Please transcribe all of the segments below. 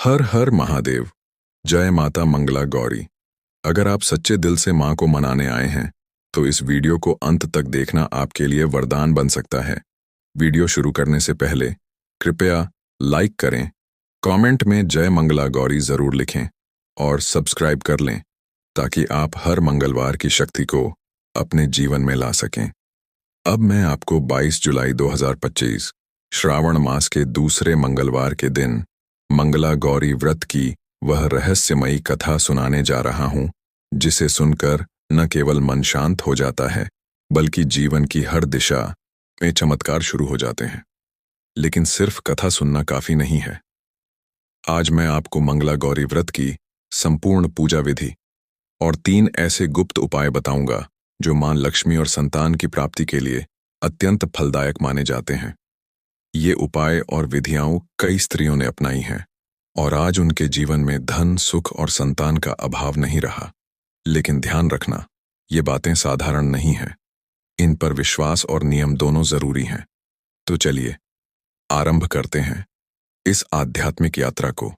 हर हर महादेव। जय माता मंगला गौरी। अगर आप सच्चे दिल से मां को मनाने आए हैं तो इस वीडियो को अंत तक देखना आपके लिए वरदान बन सकता है। वीडियो शुरू करने से पहले कृपया लाइक करें, कमेंट में जय मंगला गौरी जरूर लिखें और सब्सक्राइब कर लें ताकि आप हर मंगलवार की शक्ति को अपने जीवन में ला सकें। अब मैं आपको 22 जुलाई 2025 श्रावण मास के दूसरे मंगलवार के दिन मंगला गौरी व्रत की वह रहस्यमयी कथा सुनाने जा रहा हूं, जिसे सुनकर न केवल मन शांत हो जाता है बल्कि जीवन की हर दिशा में चमत्कार शुरू हो जाते हैं। लेकिन सिर्फ कथा सुनना काफी नहीं है। आज मैं आपको मंगला गौरी व्रत की संपूर्ण पूजा विधि और 3 ऐसे गुप्त उपाय बताऊंगा जो मां लक्ष्मी और संतान की प्राप्ति के लिए अत्यंत फलदायक माने जाते हैं। ये उपाय और विधियां कई स्त्रियों ने अपनाई हैं और आज उनके जीवन में धन, सुख और संतान का अभाव नहीं रहा। लेकिन ध्यान रखना, ये बातें साधारण नहीं हैं। इन पर विश्वास और नियम दोनों जरूरी हैं। तो चलिए आरंभ करते हैं इस आध्यात्मिक यात्रा को।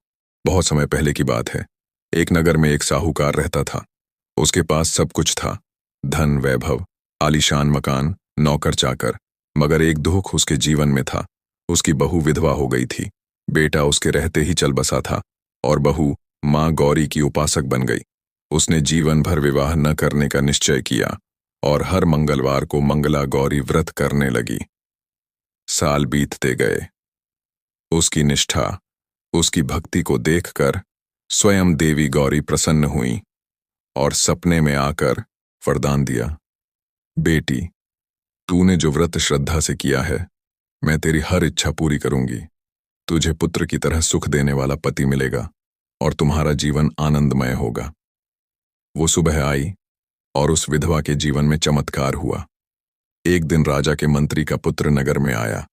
बहुत समय पहले की बात है। एक नगर में एक साहूकार रहता था। उसके पास सब कुछ था, धन, वैभव, आलीशान मकान, नौकर चाकर। मगर एक दुख उसके जीवन में था। उसकी बहू विधवा हो गई थी। बेटा उसके रहते ही चल बसा था और बहू मां गौरी की उपासक बन गई। उसने जीवन भर विवाह न करने का निश्चय किया और हर मंगलवार को मंगला गौरी व्रत करने लगी। साल बीतते गए। उसकी निष्ठा, उसकी भक्ति को देखकर स्वयं देवी गौरी प्रसन्न हुई और सपने में आकर वरदान दिया, बेटी, तूने जो व्रत श्रद्धा से किया है, मैं तेरी हर इच्छा पूरी करूंगी। तुझे पुत्र की तरह सुख देने वाला पति मिलेगा और तुम्हारा जीवन आनंदमय होगा। वो सुबह आई और उस विधवा के जीवन में चमत्कार हुआ। एक दिन राजा के मंत्री का पुत्र नगर में आया।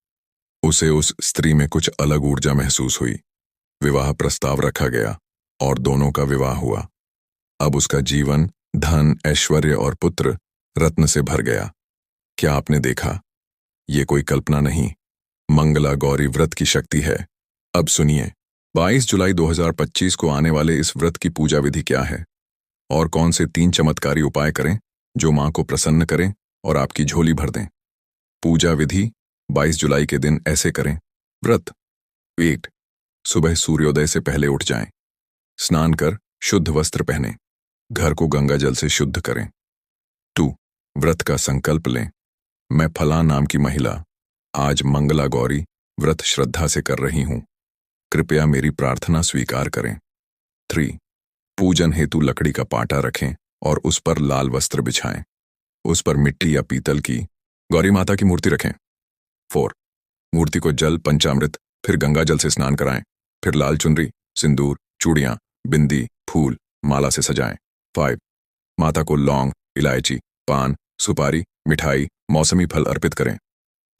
उसे उस स्त्री में कुछ अलग ऊर्जा महसूस हुई। विवाह प्रस्ताव रखा गया और दोनों का विवाह हुआ। अब उसका जीवन धन, ऐश्वर्य और पुत्र रत्न से भर गया। क्या आपने देखा? ये कोई कल्पना नहीं, मंगला गौरी व्रत की शक्ति है। अब सुनिए, 22 जुलाई 2025 को आने वाले इस व्रत की पूजा विधि क्या है और कौन से 3 चमत्कारी उपाय करें जो मां को प्रसन्न करें और आपकी झोली भर दें। पूजा विधि 22 जुलाई के दिन ऐसे करें। व्रत 1, सुबह सूर्योदय से पहले उठ जाएं। स्नान कर शुद्ध वस्त्र पहनें। घर को गंगा जल से शुद्ध करें। 2, व्रत का संकल्प लें। मैं फला नाम की महिला आज मंगला गौरी व्रत श्रद्धा से कर रही हूं। कृपया मेरी प्रार्थना स्वीकार करें। 3, पूजन हेतु लकड़ी का पाटा रखें और उस पर लाल वस्त्र बिछाएं। उस पर मिट्टी या पीतल की गौरी माता की मूर्ति रखें। 4, मूर्ति को जल, पंचामृत फिर गंगा जल से स्नान कराएं। फिर लाल चुनरी, सिंदूर, चूड़ियां, बिंदी, फूल, माला से सजाएं। 5, माता को लौंग, इलायची, पान, सुपारी, मिठाई, मौसमी फल अर्पित करें।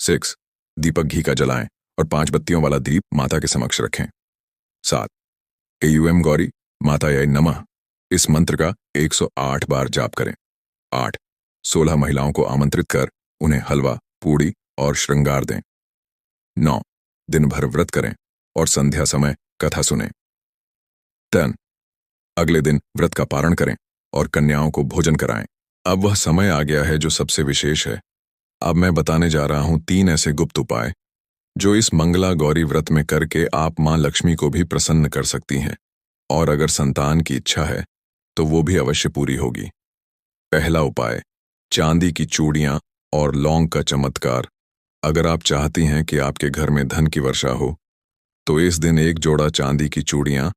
6, दीपक घी का जलाएं और 5 बत्तियों वाला दीप माता के समक्ष रखें। 7, एयूएम गौरी मातायै नमः इस मंत्र का 108 बार जाप करें। 8, 16 महिलाओं को आमंत्रित कर उन्हें हलवा, पूड़ी और श्रृंगार दें। 9, दिन भर व्रत करें और संध्या समय कथा सुनें। 10, अगले दिन व्रत का पारण करें और कन्याओं को भोजन कराएं। अब वह समय आ गया है जो सबसे विशेष है। अब मैं बताने जा रहा हूं 3 ऐसे गुप्त उपाय जो इस मंगला गौरी व्रत में करके आप मां लक्ष्मी को भी प्रसन्न कर सकती हैं और अगर संतान की इच्छा है तो वो भी अवश्य पूरी होगी। पहला उपाय, चांदी की चूड़ियां और लौंग का चमत्कार। अगर आप चाहती हैं कि आपके घर में धन की वर्षा हो तो इस दिन 1 जोड़ा चांदी की चूड़ियां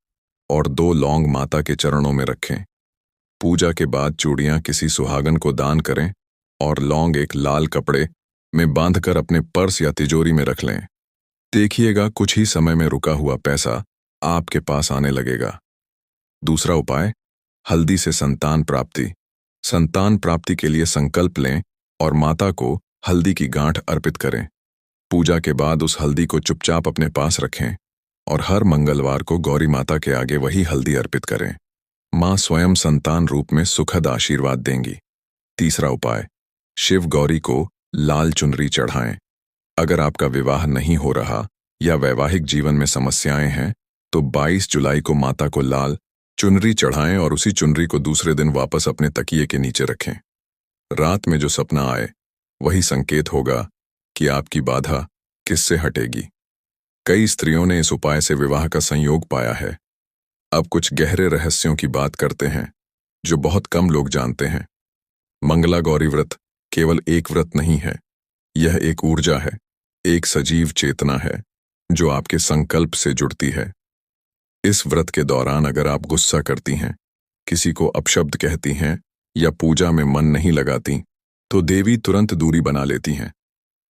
और 2 लौंग माता के चरणों में रखें। पूजा के बाद चूड़ियां किसी सुहागन को दान करें और लौंग एक लाल कपड़े में बांधकर अपने पर्स या तिजोरी में रख लें। देखिएगा कुछ ही समय में रुका हुआ पैसा आपके पास आने लगेगा। दूसरा उपाय, हल्दी से संतान प्राप्ति। संतान प्राप्ति के लिए संकल्प लें और माता को हल्दी की गांठ अर्पित करें। पूजा के बाद उस हल्दी को चुपचाप अपने पास रखें और हर मंगलवार को गौरी माता के आगे वही हल्दी अर्पित करें। मां स्वयं संतान रूप में सुखद आशीर्वाद देंगी। तीसरा उपाय, शिव गौरी को लाल चुनरी चढ़ाएं। अगर आपका विवाह नहीं हो रहा या वैवाहिक जीवन में समस्याएं हैं तो 22 जुलाई को माता को लाल चुनरी चढ़ाएं और उसी चुनरी को दूसरे दिन वापस अपने तकिए के नीचे रखें। रात में जो सपना आए वही संकेत होगा कि आपकी बाधा किससे हटेगी। कई स्त्रियों ने इस उपाय से विवाह का संयोग पाया है। अब कुछ गहरे रहस्यों की बात करते हैं जो बहुत कम लोग जानते हैं। मंगला गौरी व्रत केवल एक व्रत नहीं है, यह एक ऊर्जा है, एक सजीव चेतना है जो आपके संकल्प से जुड़ती है। इस व्रत के दौरान अगर आप गुस्सा करती हैं, किसी को अपशब्द कहती हैं या पूजा में मन नहीं लगाती, तो देवी तुरंत दूरी बना लेती हैं।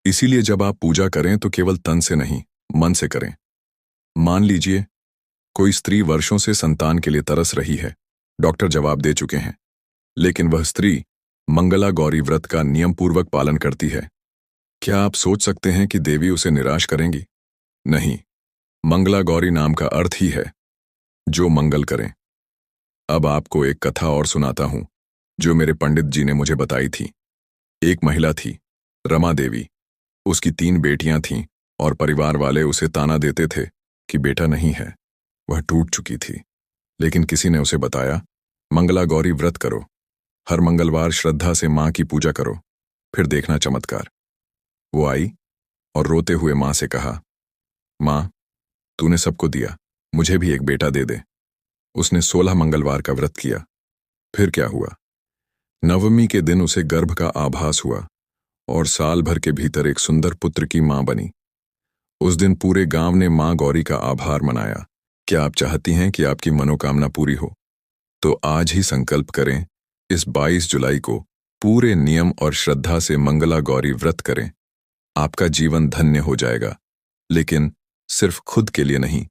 इसीलिए जब आप पूजा करें तो केवल तन से नहीं, मन से करें। मान लीजिए कोई स्त्री वर्षों से संतान के लिए तरस रही है, डॉक्टर जवाब दे चुके हैं, लेकिन वह स्त्री मंगला गौरी व्रत का नियमपूर्वक पालन करती है। क्या आप सोच सकते हैं कि देवी उसे निराश करेंगी? नहीं, मंगला गौरी नाम का अर्थ ही है जो मंगल करें। अब आपको एक कथा और सुनाता हूं जो मेरे पंडित जी ने मुझे बताई थी। एक महिला थी, रमा देवी। उसकी 3 बेटियां थीं और परिवार वाले उसे ताना देते थे कि बेटा नहीं है, वह टूट चुकी थी। लेकिन किसी ने उसे बताया, मंगला गौरी व्रत करो, हर मंगलवार श्रद्धा से मां की पूजा करो, फिर देखना चमत्कार। वो आई और रोते हुए मां से कहा, मां, तूने सबको दिया, मुझे भी एक बेटा दे दे। उसने 16 मंगलवार का व्रत किया। फिर क्या हुआ? नवमी के दिन उसे गर्भ का आभास हुआ और साल भर के भीतर एक सुंदर पुत्र की मां बनी। उस दिन पूरे गांव ने मां गौरी का आभार मनाया। क्या आप चाहती हैं कि आपकी मनोकामना पूरी हो? तो आज ही संकल्प करें, इस 22 जुलाई को पूरे नियम और श्रद्धा से मंगला गौरी व्रत करें। आपका जीवन धन्य हो जाएगा। लेकिन सिर्फ खुद के लिए नहीं,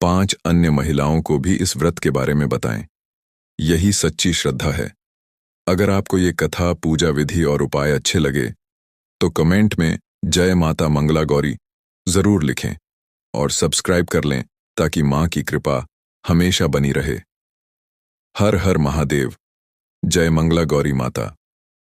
5 अन्य महिलाओं को भी इस व्रत के बारे में बताएं। यही सच्ची श्रद्धा है। अगर आपको ये कथा, पूजा विधि और उपाय अच्छे लगे तो कमेंट में जय माता मंगला गौरी जरूर लिखें और सब्सक्राइब कर लें ताकि मां की कृपा हमेशा बनी रहे। हर हर महादेव। जय मंगला गौरी माता।